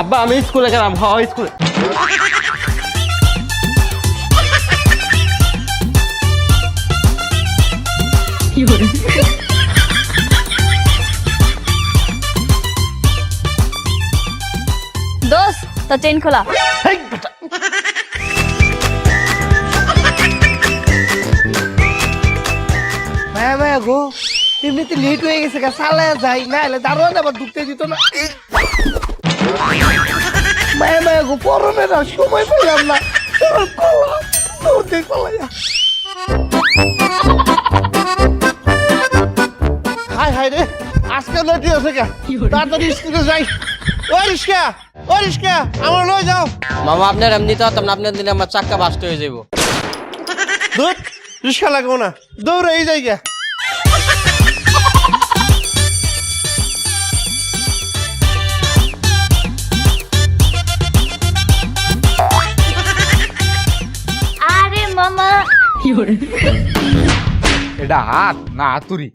আব্বা আমি স্কুলে গেলাম। হ্যাঁ স্কুলে। দোস্ত তোর চেইন খোলা। হেই, বেটা। ভাইয়া ভাইয়া গো এমনিতে লেট হয়ে গেছে গা, চালায় যাই না হলে দারোয়ান আবার ঢুকতে দিত না। ভাইয়া ভাইয়া গো পরনে না সময় পেলাম না। হাই হাই রে আজকে লেট হয়েছে গা, তাড়াতাড়ি স্কুলে যাই। ও রিস্কা, ও রিস্কা আমার লয়ে যাও। মামা আপনার এমনি তো হতাম না, আপনার দিলে আমার চাক্কা বাস্ট হয়ে যাবো। দূর রিস্কা লাগবো না, দৌড়ে এই জায়গা। আরে মামা এটা হাত না হাতুড়ি?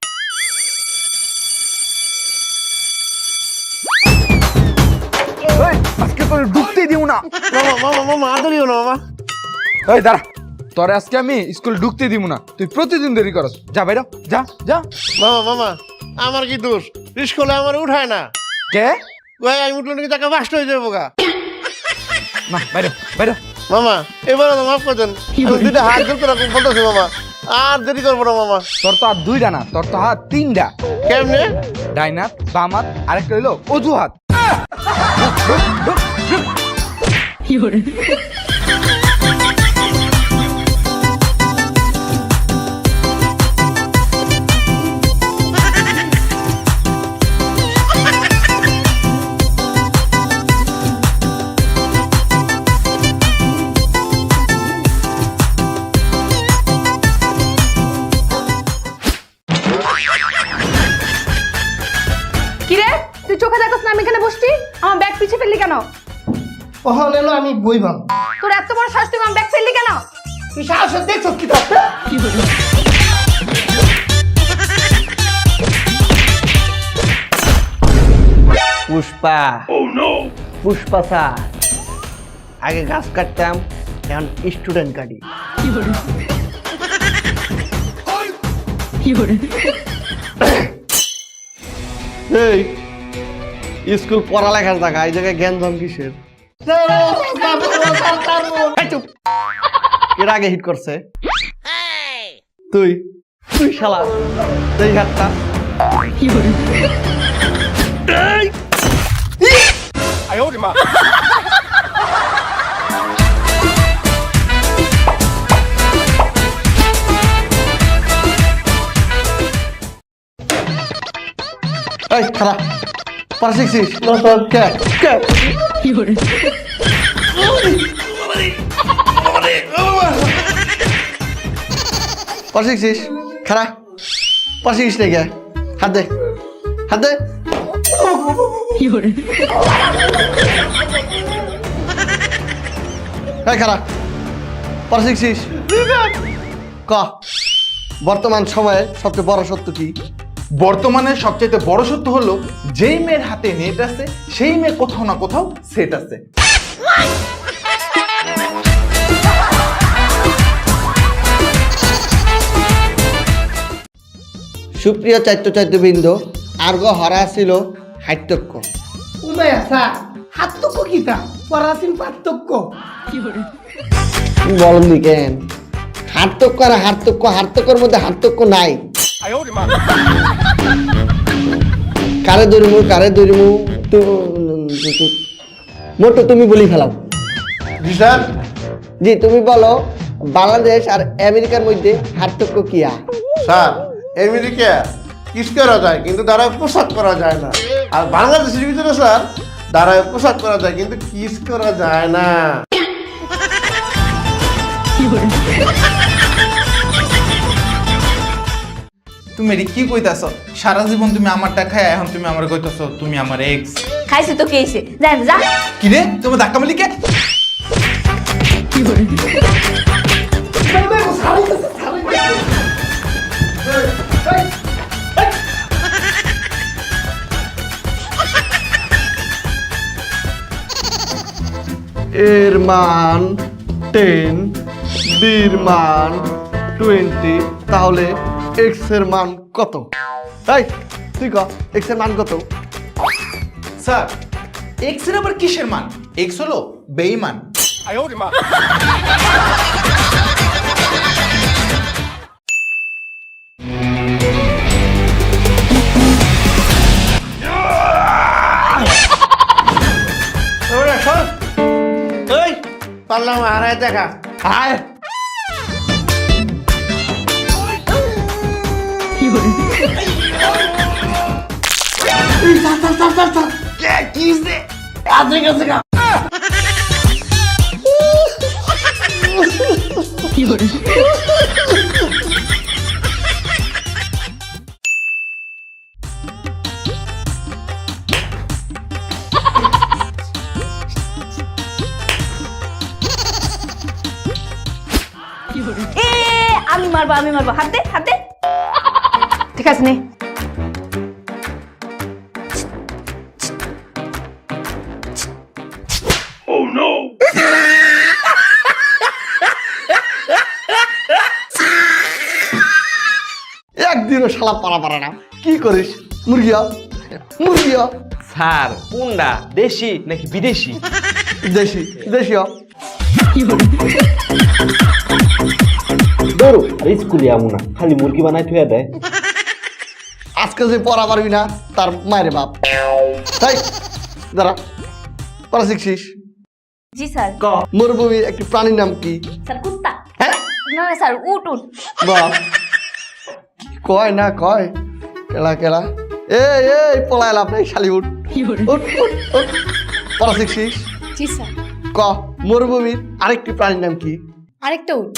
আজকে তোর ঢুকতেই দিও না। মামা মামা মামা আদরিও না মামা। এই দাঁড়া, তোরে আজকে আমি স্কুল ঢুকতে দিব না। তুই প্রতিদিন দেরি করস। যা বাইরে যা যা। মামা মামা আমার কি দোষ, স্কুলে আমার উঠায় না। কে? ভাই আমি উঠলে নাকি টাকা বাস্ট হয়ে যাবো গা। না বাইরে বাইরে। মামা এবার তো মাফ করে দেন, আমি দুইটা হাত ধরতে রাখুন বলতেছি মামা, আর দেরি করবো না মামা। তোর তো হাত দুইটা না, তোর তো হাত তিনটা। কেমনে? ডাইন হাত, বাম হাত, আরেকটা হইলো অজু হাত। কিরে তুই চোখে দেখছ না আমি এখানে বসছি? আমার ব্যাগ পিছে ফেললি কেন? কখন এলো আমি বইবাম। তোর এত বড় সাহস, তুই আমার ব্যাগ ফেললি কেন? তুই সাহস দেখছ কি তো? পুষ্পা। পুষ্পা স্যার। আগে গাছ কাটতাম, এখন স্টুডেন্ট কাটি। এই স্কুল পড়ালেখার জায়গা, এই জায়গায় জ্ঞান ধন কিসের? এই চুপ। এর আগে হিট করছে তুই, তুই শালা তুই ঘাটটা। এই খারাপ পারা শিখছিস? কে কে পারা শিখছিস? খারাপ পারা শিখিস না কে? হাত দে হাত দে। এই খারাপ পারা শিখছিস? ক বর্তমান সময়ে সবচেয়ে বড় সত্য কি? বর্তমানে সবচেয়ে বড় সত্য হলো, যেই মেয়ের হাতে নেট আছে সেই মেয়ে কোথাও না কোথাও সেট আছে। সুপ্রিয় চাইত্যবৃন্দ, আর্গ হরা ছিল হাইত্যক্য। উদয় স্যার হাত্যক্য কিতা পরাধীন পার্থক্য বলনি কেন? হার্তক্য আর হার্তক্য, হার্তক্যর মধ্যে হার্তক্য নাই। কারে দরিমু কারে দরিমু তো মোটো তুমি বলি ফেলাও। জি স্যার। জি তুমি বলো, বাংলাদেশ আর আমেরিকার মধ্যে হার্তক্য কি? স্যার আমেরিকা কিস করা যায় কিন্তু দাঁড়ায় পোশাক করা যায় না, আর বাংলাদেশের ভিতরে স্যার দাঁড়ায় পোশাক করা যায় কিন্তু কিস করা যায় না। তুমি এটি কি কইতাছ? সারা জীবন তুমি আমারটা খায়, এখন তুমি আমার কইতাছ তুমি আমার এক্স। খাইছি তো কেছে, যা যা। কি রে তুমি ধাক্কা মারলি কে? এর মান 10, বির মান 20, তাহলে এক্স এর মান কত? এই তুই ক এক্স এর মান কত? স্যার এক্স এর আবার কিসের মান? এক্স হলো বেঈমান। এই পারলাম আর দেখা আয় এ আমি মারবো হাত দে ঠিক আছে নে। একদিনও শালা পারা না। কি করিস? মুরগিয়া স্যার কোনটা দেশি নাকি বিদেশি? দেশি ধরো স্কুলে আমু না, খালি মুরগি বানাই থুয়া দেয়। আজকে যে পড়া পারবি না তার মায়ের বাপ। তাই দাঁড়া, পড়া শিখছিস? জি স্যার। মরুভূমির একটি প্রাণীর নাম কি? স্যার কুত্তা। হ্যাঁ না স্যার উট বাহ, কয় না কয় কেলা এই পলায় লাভ নেই, শালি উঠ। পড়া শিখছিস? জি স্যার। ক মরুভূমির আরেকটি প্রাণীর নাম কি? আরেকটা উঠ।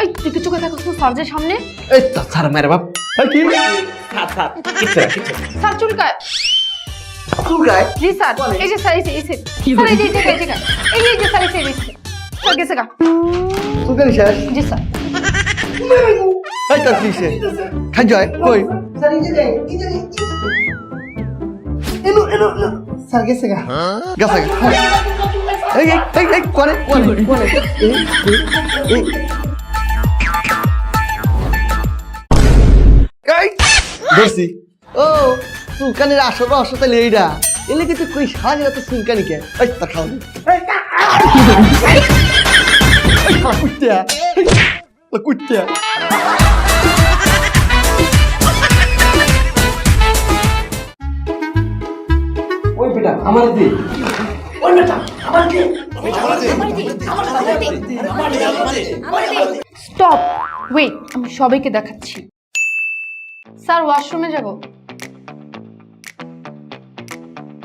এই তুই কি চোখে দেখোস না স্যার সামনে? এই তো স্যার মেরে বাপ। কি স্যার চুলকায়। চুলকায়? জি স্যার। এই যে স্যার এই যে স্যার এই যে স্যার স্যার গেছে গা। চুলকানি শেষ? জি স্যার। এই তোর কিসে খাই যায় কই? গেছে গা। এই কোনে ধরছি। ও চুলকানির আসল রহস্য তাহলে এইটা। এলে কিন্তু কই সারা তো চুলকানি কে? এই তা খাও কুত্তিয়া ওই বেটা আমার দি। স্টপ ওয়েট, আমি সবাইকে দেখাচ্ছি। স্যার ওয়াশরুমে যাব।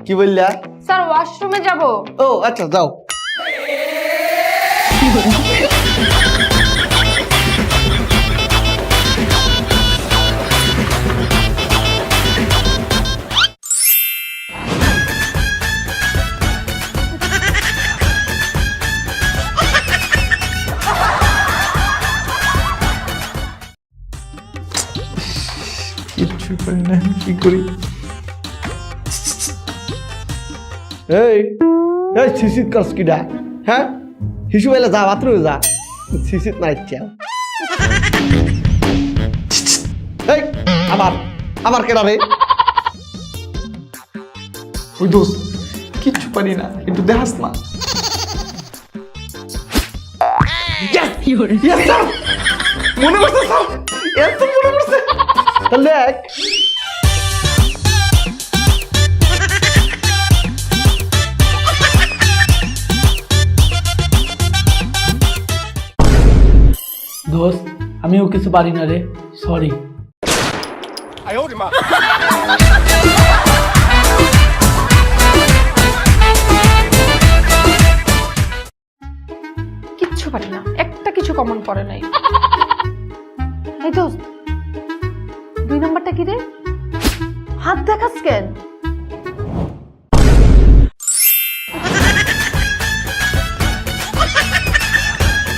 কি বললা? স্যার ওয়াশরুমে যাব। ও আচ্ছা যাও। কিচ্ছু করি না, কি করি? এই সিসিত করস কিডা? হ্যাঁ হিসু বেলা যা বাথরুমে যা, সিসিত মারিচ্ছে। এই আবার কেডা রে? ওই দোস্ত কিচ্ছু পারি না, একটু দেখাস না। মনে করছে স্যার, এত মনে করছে। তাহলে দেখ। দোস্ত আমিও কিছু পারি না রে, সরি। কিচ্ছু পারি না, একটা কিছু কমন করে নাই। এই দোস্ত 2 নাম্বারটা কি রে? হাত দেখাস কেন?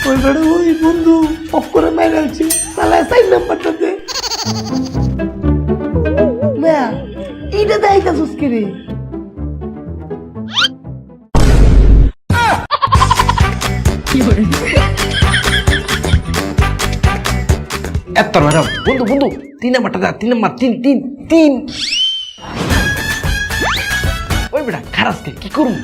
ওই ওই বেড়ে ওই বন্ধু অফ করে মেরেছে তাহলে 4 নাম্বারটা দে না এইটা দেখাইতাছিস কি রে এত ম্যাডাম বন্ধু বন্ধু 3 নাম্বারটা দা 3 নাম্বার 3 ওই বেটা খারাপ কি করুম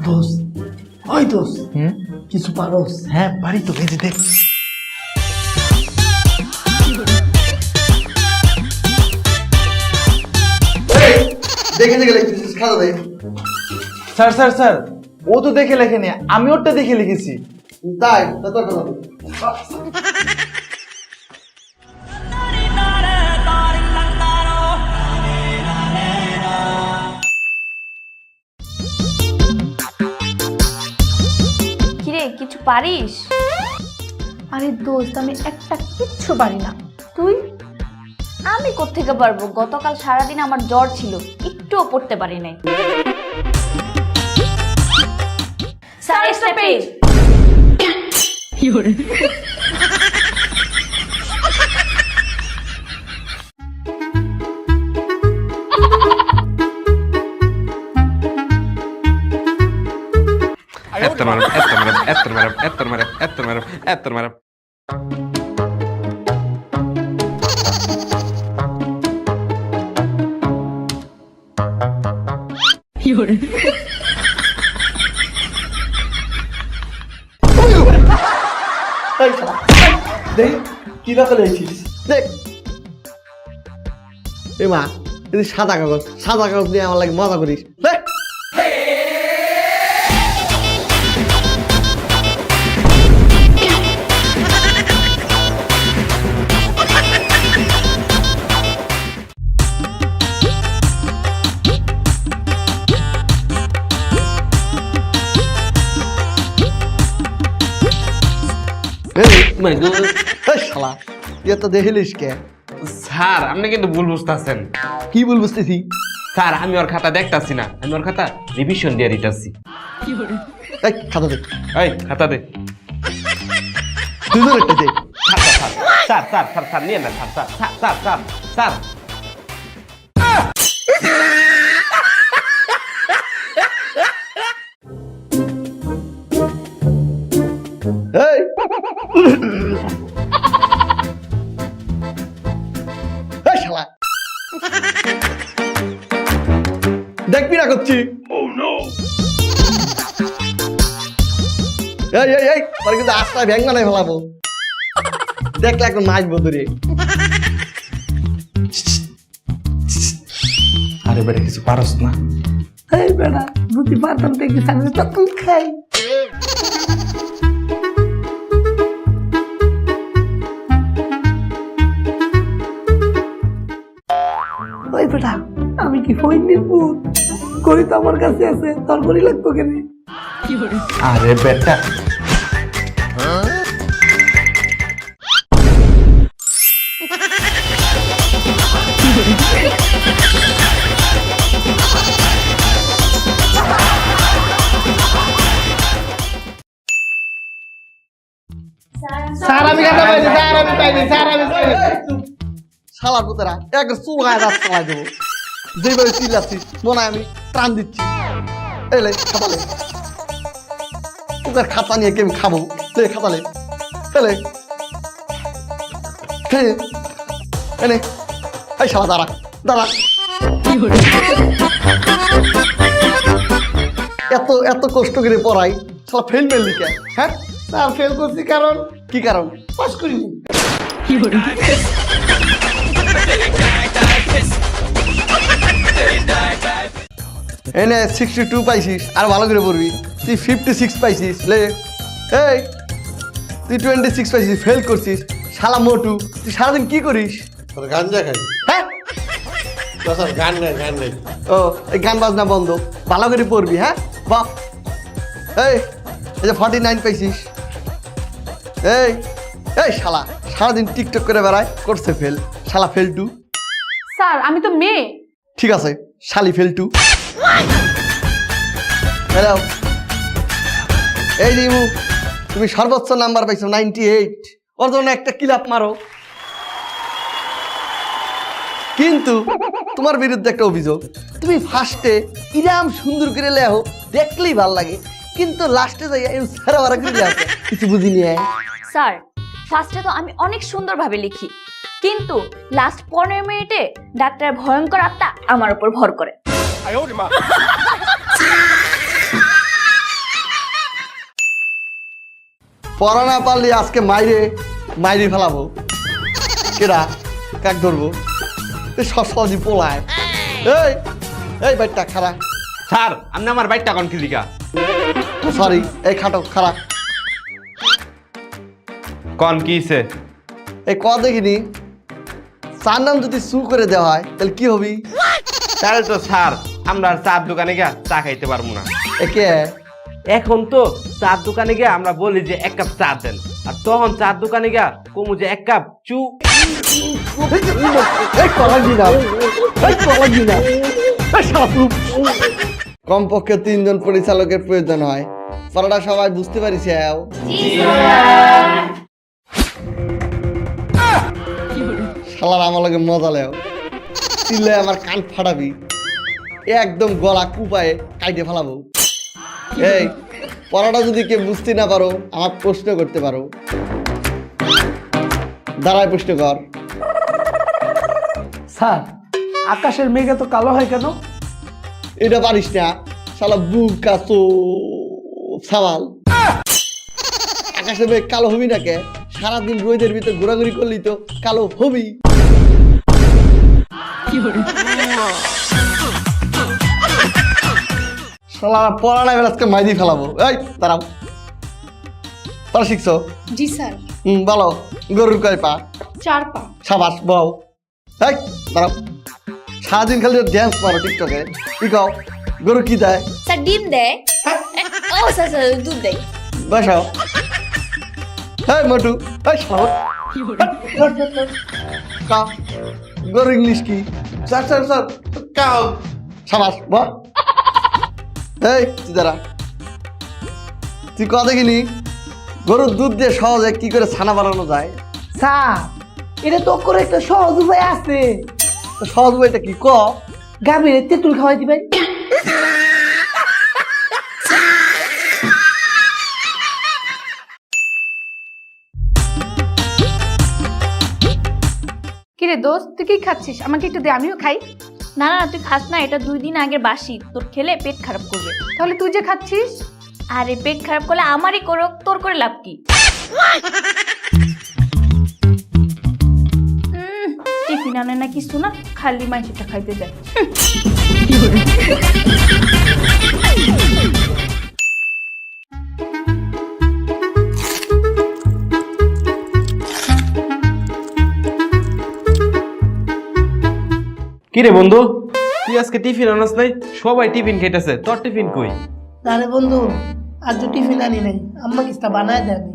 দোস্ত ওই দোস্ত কিছু পারোস হ্যাঁ পারি তো, এই যে দেখ। দেখে দেখে লিখছিস খাতা দে। স্যার স্যার স্যার, ও তো দেখে লেখেনি, আমি ওরটা দেখে লিখেছি। তাই তা তোর কথা বল। কিরে কিছু পারিস? আরে দোস্ত আমি একটা কিচ্ছু পারি না। তুই? আমি কোত্থেকে পারবো, গতকাল সারাদিন আমার জ্বর ছিল, একটুও পড়তে পারি নাই। Sir extra page. এই শালা, দেখ কি লেখা লিখছিস দেখ। এ মা এই সাদা কাগজ নিয়ে আমার লাগে মজা করিস দেখ। শালা তুই তো দেখিলিস কে? স্যার আপনি কিন্তু ভুল বুঝতেছেন। কি বল বুঝতেছি? স্যার আমি ওর খাতা দেখতাছি না, আমি ওর খাতা রিভিশন দিয়ে দিতেছি। এই খাতা দে, এই খাতা দে। তুই তো একটা দে। স্যার স্যার স্যার স্যার নিয়ে না sir sir sir sir sir এই এই শালা দেখবি না করছি। এই এই এই তোর কিন্তু আস্তায় ভ্যাং বানাই ফেলাবো, দেখলে এখন নাচবো তোরে। আরে বেটা কিছু পারস না? এই বেড়া বুঝি পারতাম দেখি সামনে তো তুই খাই ওই বেটা আমি কি ফোন নিব করি তো আমার কাছে আছে তোর করি লাগতো কেন? আরে বেটা স্যার আমি কথা বলি, স্যার আমি পাইনি, স্যার আমি পাইনি। শালা পুতরা এক চুল গায়ে দাঁত চালাই দেবো, যেভাবে চিল্লাচ্ছিস মনে হয় আমি প্রাণ দিচ্ছি। এলে খাতালে তোদের খাতা নিয়ে কেমন খাবো, লে খাতালে এলে এনে। এই শালা দাঁড়া দাঁড়া, এত এত কষ্ট করে পড়াই শালা ফেল মেললি কে? হ্যাঁ স্যার ফেল করছি কারণ কি কারণ? পাস করিনি। এনে 62 পাইছিস, আর ভালো করে পড়বি। তুই 56 পাইছিস, লে এই তুই 26 পাইছিস, ফেল করছিস শালা মোটু। তুই সারাদিন কি করিস? গাঞ্জা খাই। হ্যাঁ স্যার গান নেই। ও এই গান বাজনা বন্ধ, ভালো করে পড়বি। হ্যাঁ বাহ, এই এই যে 49 পাইছিস। এই এই শালা সারাদিন টিকটক করে বেড়ায়, করছে ফেল, শালা ফেল টু। স্যার আমি তো মেয়ে। ঠিক আছে, শালি ফেল টু। হ্যালো, এই রিমু, তুমি সর্বোচ্চ নাম্বার পাইছো 98। ওর জন্য একটা ক্লাপ মারো। কিন্তু তোমার বিরুদ্ধে একটা অভিযোগ, তুমি ফার্স্টে ইরাম সুন্দর করে লেখো, দেখলেই ভাল লাগে, কিন্তু লাস্টে যাই সারা বারা করে লেখো, কিছু বুঝিনি। স্যার ফার্স্টে তো আমি অনেক সুন্দরভাবে লিখি, কিন্তু লাস্ট 15 মিনিটে ডাক্তার ভয়ঙ্কর আত্মা আমার উপর ভর করে। পড়া না পারলে আজকে মাইরে ফেলাবো। কেডা কাক ধরবো? সসজি পোলায়। এই এই বাইকটা খারাপ। স্যার আপনি আমার বাইকটা কোন কিলিকা? সরি, এই খাটো খারাপ। কোন কিছে? এই ক দেখিনি, চার নাম যদি সু করে দেওয়া হয় তাহলে কি হবি? তাহলে তো স্যার আমরা আর চার দোকানে গিয়ে চা খাইতে পারবো না। একে এখন তো চার দোকানে গিয়ে আমরা বলি যে 1 কাপ চা দেন, আর তখন চার দোকানে গিয়ে কমু যে 1 কাপ চু। কমপক্ষে 3 জন পরিচালকের প্রয়োজন হয়। পড়াটা সবাই বুঝতে পারিস? শালার আমার লগে মজা লেও, চিল্লে আমার কান ফাটাবি, একদম গলা কুপায়ে কাইটে ফেলাবো। এই পড়াটা যদি কেউ বুঝতে না পারো, আমার প্রশ্ন করতে পারো। দাঁড়ায় প্রশ্ন কর। স্যার আকাশের মেঘ এত কালো হয় কেন? এটা পারিস না, শালা বুক কাছো সাওয়াল। আকাশে মেঘ কালো হবি না কে? সারাদিন রোদের ভিতর ঘোরাঘুরি করলি তো কালো হবি। শালা পড়া নাই, আজকে মাইরি ফেলাবো। এই দাঁড়াও, পড়া শিখছো? জি স্যার। বলো, গরুর কয় পা? 4 পা। সাবাস, বউ। এই দাঁড়াও, সারাদিন খালি ড্যান্স মারো টিকটকে। কি কও, গরু কি দেয়? স্যার ডিম দেয়। ও স্যার স্যার দুধ দেয়। বসো। হ্যাঁ মোটু, এই শালা কাও, গরু ইংলিশ কি? Sir sir sir cow. সাবাস, বল। এই তুই দাঁড়া, তুই ক দেখিনি গরুর দুধ দিয়ে সহজে কি করে ছানা বানানো যায়? স্যার এটা তো করে একটা সহজ উপায় আছে। তো সহজ বইটা কি ক? গাভীর তেঁতুল খাওয়াই দিবেন। কিরে দোস্ত তুই কি খাচ্ছিস? আমাকে একটু দে, আমিও খাই। না না তুই খাস না, এটা 2 দিন আগে বাসি, তোর খেলে পেট খারাপ করবে। তাহলে তুই যে খাচ্ছিস? আরে পেট খারাপ করলে আমারই করো, তোর করে লাভ কি? টিফিন আনে না কিছু না, খালি মাইসেটা খাইতে যায়। কিরে বন্ধু, তুই আজকে টিফিন আনস নাই? সবাই টিফিন খেতেছে, তোর টিফিন কই? আরে বন্ধু আজ তো টিফিন আনি নাই, আম্মা কিসটা বানায় দেয়নি।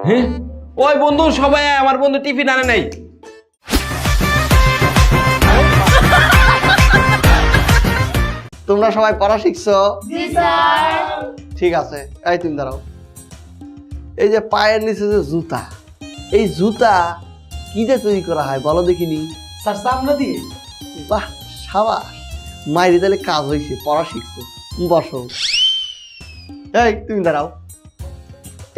হ্যাঁ ওই বন্ধু সবাই আয়, আমার বন্ধু টিফিন আনে নাই। তোমরা সবাই পড়া শিখছো? জি স্যার। ঠিক আছে, এই তুমি দাঁড়াও। এই যে পায়ের নিচে যে জুতা, এই জুতা কি দিয়ে তৈরি করা হয় বলো দেখিনি? স্যার চামড়া দিয়ে। বাহ সাবাস, মাইরি তাহলে কাজ হয়েছে, পড়া শিখছো। বসো। এই তুমি দাঁড়াও,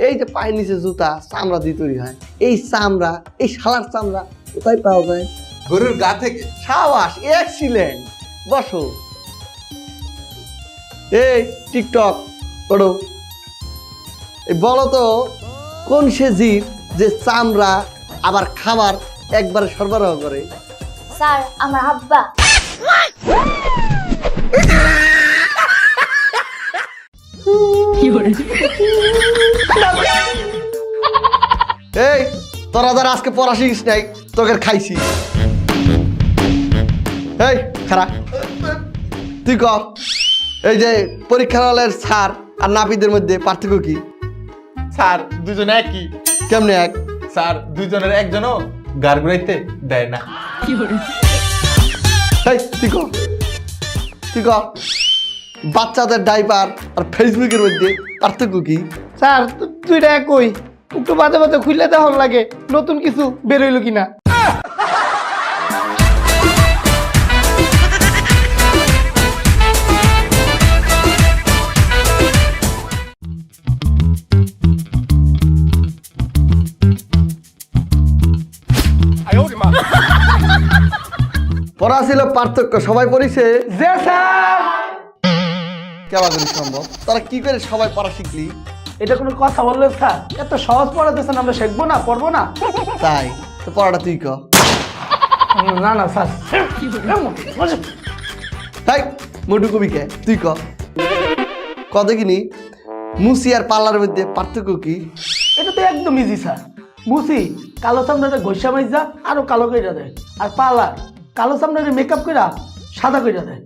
এই যে পায়ের নিচে জুতা চামড়া দিয়ে তৈরি হয়, এই চামড়া, এই শালার চামড়া কোথায় পাওয়া যায়? গরুর গা থেকে। সাবাস, এক্সিলেন্ট। বসো। এই টিকটক পড়ো, এই বলো তো কোন সে জীব যে চামড়া আবার খাবার একবারে সরবরাহ করে? স্যার আমার আব্বা। এই তোরা যারা আজকে পড়া শিখিস নাই, তোকে খাইছি। এই খারাপ, তুই ক, এই যে পরীক্ষা হলের স্যার আর নাপিদের মধ্যে পার্থক্য কি? স্যার দুজনে একই। কেমনে এক? স্যার দুজনের একজনও গার ঘুরাইতে দেয় না। এই, তুই ক বাচ্চাদের ডাইপার আর ফেসবুকের মধ্যে পার্থক্য কি? স্যার দুইটা একই, একটু বাজে বাজে খুললে তখন লাগে নতুন কিছু বেরোইলো কিনা। পড়া ছিল পার্থক্য, সবাই পড়িছে? যে স্যার, কেমন করে সম্ভব? তারা কি করে সবাই পড়া শিখলি? এটা কোনো কথা বললেন স্যার? এত সহজ পড়াতেছেন, আমরা শিখবো না, পড়বো না? তাই তো পড়াটা তুই ক। না না স্যার, তাই মোটু কবিকে তুই ক। ক দেখিনি মুসি আর পার্লারের মধ্যে পার্থক্য কি? এটা তো একদম ইজি স্যার। মুসি কালো চামড়াটা ঘষা মাইজা আরো কালো কইরা দেয়, আর পার্লার কালো চামড়াটা মেকআপ কইরা সাদা কইরা দেয়।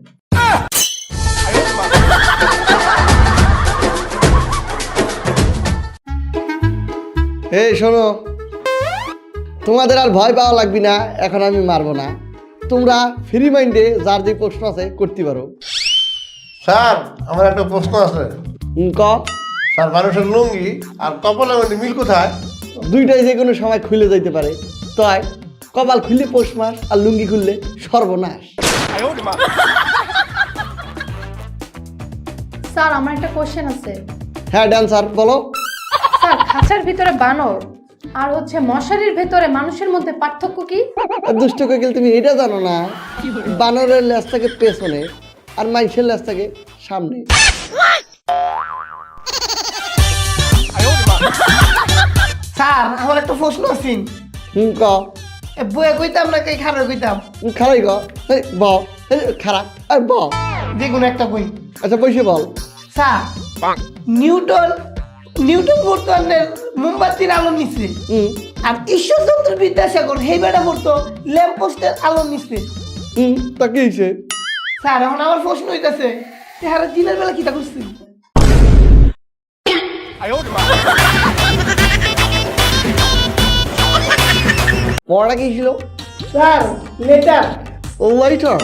এই শোনো, তোমাদের আর ভয় পাওয়া লাগবে না, এখন আমি মারবো না। তোমরা ফ্রি মাইন্ডে যার যে প্রশ্ন আছে করতে পারো। স্যার আমার একটা প্রশ্ন আছে। ক। স্যার মানুষের লুঙ্গি আর কপালের মধ্যে মিল কোথায়? দুইটাই যে কোনো সময় খুলে যাইতে পারে। তাই কপাল খুললে পৌষ মাস আর লুঙ্গি খুললে সর্বনাশ। স্যার আমার একটা কোশ্চেন আছে। হ্যাঁ ডান্সার বলো। স্যার খাঁচার ভিতরে বানর আর হচ্ছে মশারির ভেতরে মানুষের মধ্যে পার্থক্য কি? দুষ্ট কোকিল তুমি এটা জানো না? বানরের লেজ থাকে পেছনে আর মাইসের লেজ থাকে সামনে। স্যার আমার একটা প্রশ্ন আছে। ক। বইয়ে কইতাম না কই খারাপ কইতাম? খারাই ক। এই ব। এই খারাপ আর ব। যে কোনো একটা বই। আচ্ছা বসে বল। স্যার নিউটন বর্তমানের মোমবাতির আলো নিচ্ছে, আর ঈশ্বরচন্দ্র বিদ্যাসাগর সেই বেটা পড়তো ল্যাম্পপোস্টের আলো নিচ্ছে। তা কি হয়েছে? স্যার এখন আমার প্রশ্ন হইতাছে, তেহারা দিনের বেলা কিটা করছি? পড়াটা কি ছিল? Sir letter. ও লাইটার।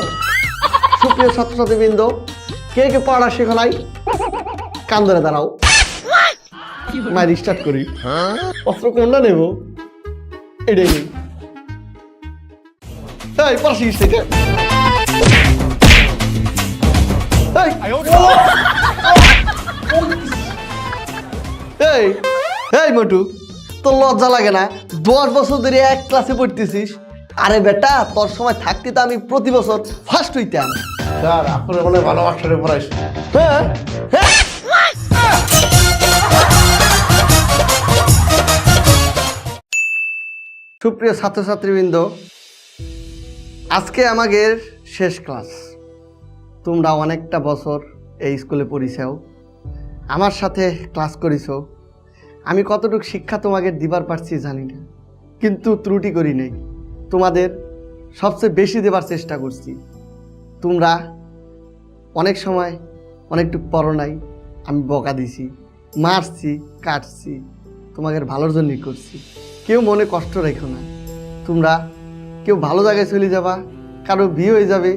সুপ্রিয় ছাত্রছাত্রীবৃন্দ, কে কে পড়া শেখো নাই? কান ধরে দাঁড়াও, মাই রিস্টার্ট করি। অস্ত্র কোনটা নেব? এটাই নেই। এই পড়া শিখিস থেকে। এই এই মোটু, তোর লজ্জা লাগে না? 10 বছর ধরে এক ক্লাসে পড়তেছিস। আরে বেটা, তোর সময় থাকতে তো আমি প্রতি বছর ফার্স্ট হইতাম। স্যার আপনার মনে হয় ভালো মাস্টারে পড়াইছে। হ্যাঁ হ্যাঁ। সুপ্রিয় ছাত্রছাত্রীবৃন্দ, আজকে আমাদের শেষ ক্লাস। তোমরা অনেকটা বছর এই স্কুলে পড়িছাও, আমার সাথে ক্লাস করিছো। আমি কতটুকু শিক্ষা তোমাকে দিবার পারছি জানি না, কিন্তু ত্রুটি করি নেই। তোমাদের সবচেয়ে বেশি দেবার চেষ্টা করছি। তোমরা অনেক সময় অনেকটুকু পড়ো নাই, আমি বকা দিছি, মারছি, কাটছি, তোমাদের ভালোর জন্যই করছি। কেউ মনে কষ্ট রেখো না। তোমরা কেউ ভালো জায়গায় চলে যাবা, কারো বিয়ে হয়ে যাবে,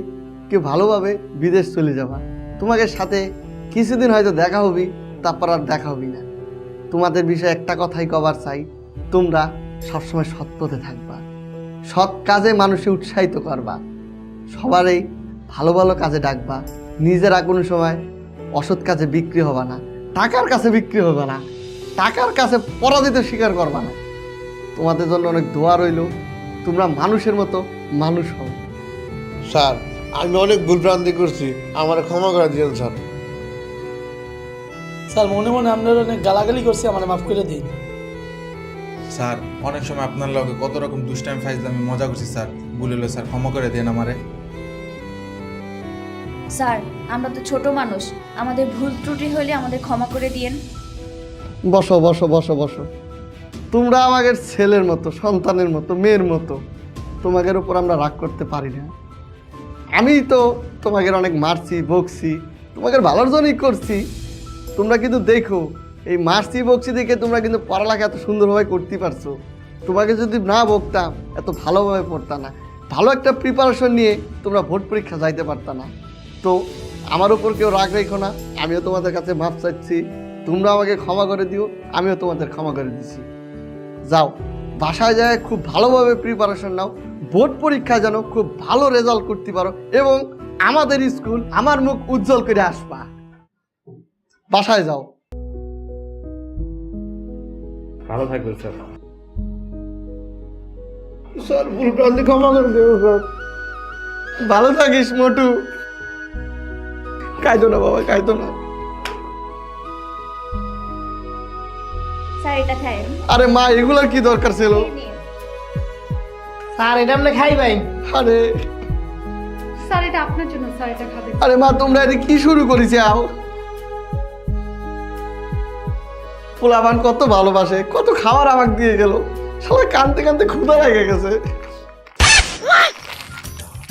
কেউ ভালোভাবে বিদেশ চলে যাবা। তোমাদের সাথে কিছুদিন হয়তো দেখা হবি, তারপর আর দেখা হবি না। তোমাদের বিষয়ে একটা কথাই কবার চাই, তোমরা সবসময় সৎ পথে থাকবা, সৎ কাজে মানুষকে উৎসাহিত করবা, সবারই ভালো ভালো কাজে ডাকবা। নিজেরা কোনো সময় অসৎ কাজে বিক্রি হবা না, টাকার কাছে বিক্রি হবে না, টাকার কাছে পরাজিত স্বীকার করবা না। তোমাদের জন্য অনেক দোয়া রইল। তোমরা মানুষের মতো মানুষ হও। স্যার আমি অনেক ভুলভ্রান্তি করছি, আমার ক্ষমা করে দিয়েন স্যার। স্যার মনে মনে আপনার অনেক গালাগালি করছি, আমার মাফ করে দিন। স্যার অনেক সময় আপনার লগে কত রকম দুষ্টাইম ফাইজলামি মজা করছি স্যার, ভুলে হলো স্যার, ক্ষমা করে দেন আমারে। স্যার আমরা তো ছোট মানুষ, আমাদের ভুল ত্রুটি হলে আমাদের ক্ষমা করে দিয়েন। বসো বসো বসো বসো। তোমরা আমাদের ছেলের মতো, সন্তানের মতো, মেয়ের মতো। তোমাদের উপর আমরা রাগ করতে পারি না। আমি তো তোমাদের অনেক মারছি, বকছি, তোমাদের ভালোর জন্যই করছি। তোমরা কিন্তু দেখো এই মার্সি বকছি দেখে তোমরা কিন্তু পড়ালেখা এত সুন্দরভাবে করতে পারছো। তোমাকে যদি না বকতাম এত ভালোভাবে পড়তা না, ভালো একটা প্রিপারেশন নিয়ে তোমরা ভোট পরীক্ষা যাইতে পারতা না। তো আমার উপর কেউ রাগ রেখো না, আমিও তোমাদের কাছে মাপ চাইছি, তোমরা আমাকে ক্ষমা করে দিও, আমিও তোমাদের ক্ষমা করে দিচ্ছি। যাও বাসায় যায় খুব ভালোভাবে প্রিপারেশন নাও, বোর্ড পরীক্ষা যেন খুব ভালো রেজাল্ট করতে পারো এবং আমাদের স্কুল আমার মুখ উজ্জ্বল করে আসবা। বাসায় যাও। ভালো থাকবেন স্যার। স্যার ভুল প্রান্তি ক্ষমা করে দেবো স্যার। ভালো থাকিস মোটু। কাইদো না বাবা, কাইদো না। স্যার এটা খাই। আরে মা এগুলার কি দরকার ছিল? স্যার এটা আপনি খাইবেন? আরে স্যার এটা আপনার জন্য, স্যার এটা খাবেন। আরে মা তোমরা এদিকে কি শুরু করেছে? আও পোলাবান কত ভালোবাসে, কত খাবার আমাকে দিয়ে গেল, সবাই কানতে কানতে ক্ষুধা লেগে গেছে।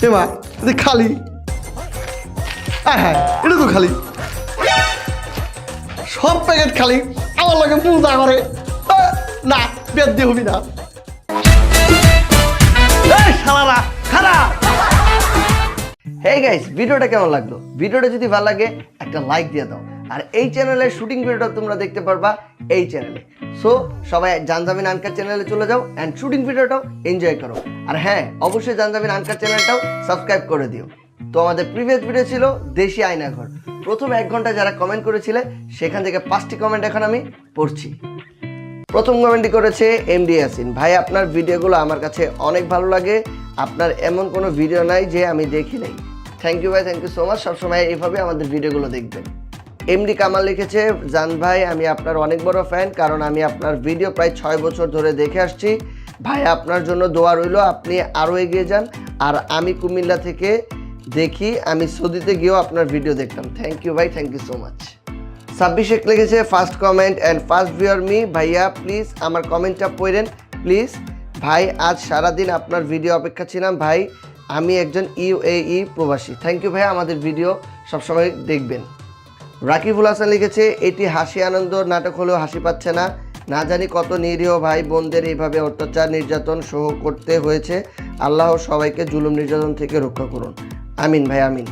এ মা এদিকে খালি, হ্যাঁ এটা তো খালি, সব প্যাকেট খালি, আমার লাগে পূজা করে না, বেদ দিয়ে হবি না। শালারা খারাপ। হেই গাইস, ভিডিওটা কেমন লাগলো? ভিডিওটা যদি ভালো লাগে একটা লাইক দিয়ে দাও। আর এই চ্যানেলের শুটিং ভিডিওটা তোমরা দেখতে পারবা এই চ্যানেলে। সো সবাই জানজামিন আনকার চ্যানেলে চলে যাও অ্যান্ড শুটিং ভিডিওটাও এনজয় করো। আর হ্যাঁ, অবশ্যই জানজামিন আনকার চ্যানেলটাও সাবস্ক্রাইব করে দিও। তো আমাদের প্রিভিয়াস ভিডিও ছিল দেশি আয়নাঘর। প্রথম 1 ঘন্টা যারা কমেন্ট করেছিলে সেখান থেকে 5টি কমেন্ট এখন আমি পড়ছি। প্রথম কমেন্টটি করেছে এমডি ইয়াসিন ভাই, আপনার ভিডিওগুলো আমার কাছে অনেক ভালো লাগে, আপনার এমন কোনো ভিডিও নাই যে আমি দেখি নাই। থ্যাংক ইউ ভাই, থ্যাংক ইউ সো মাচ। সবসময় এইভাবে আমাদের ভিডিওগুলো দেখবেন। এমডি কামাল লিখেছে, জান ভাই আমি আপনার অনেক বড় ফ্যান, কারণ আমি আপনার ভিডিও প্রায় 6 বছর ধরে দেখে আসছি। ভাই আপনার জন্য দোয়া রইল, আপনি আরও এগিয়ে যান। আর আমি কুমিল্লা থেকে দেখি, আমি সৌদিতে গিয়েও আপনার ভিডিও দেখতাম। থ্যাংক ইউ ভাই, thank you so much. 26 Sheikh লিখেছে, first comment and first viewer me, ভাইয়া প্লিজ আমার কমেন্টটা পড়েন প্লিজ ভাই, আজ সারাদিন আপনার ভিডিও অপেক্ষা ছিলাম ভাই, আমি একজন UAE প্রবাসী। থ্যাংক ইউ ভাই, আমাদের ভিডিও সবসময় দেখবেন। রাকিবুল হাসান লিখেছে, এটি হাসি আনন্দ নাটক হলেও হাসি পাচ্ছে না, না জানি কত নিরীহ ভাই বোনদের এইভাবে অত্যাচার নির্যাতন সহ করতে হয়েছে, আল্লাহ সবাইকে জুলুম নির্যাতন থেকে রক্ষা করুন, আমিন ভাই আমিন।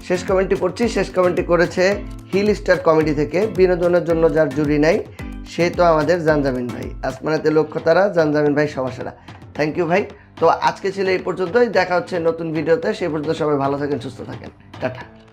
শেষ কমেন্টটি পড়ছি। শেষ কমেন্টটি করেছে হিল স্টার কমেডি থেকে, বিনোদনের জন্য যার জুড়ি নাই সে তো আমাদের জানজামিন ভাই, আসমানাতে লক্ষ্য তারা, জানজামিন ভাই সবার সেরা। থ্যাংক ইউ ভাই। তো আজকে ছিল এই পর্যন্তই, দেখা হচ্ছে নতুন ভিডিওতে, সেই পর্যন্ত সবাই ভালো থাকেন, সুস্থ থাকেন, টাটা।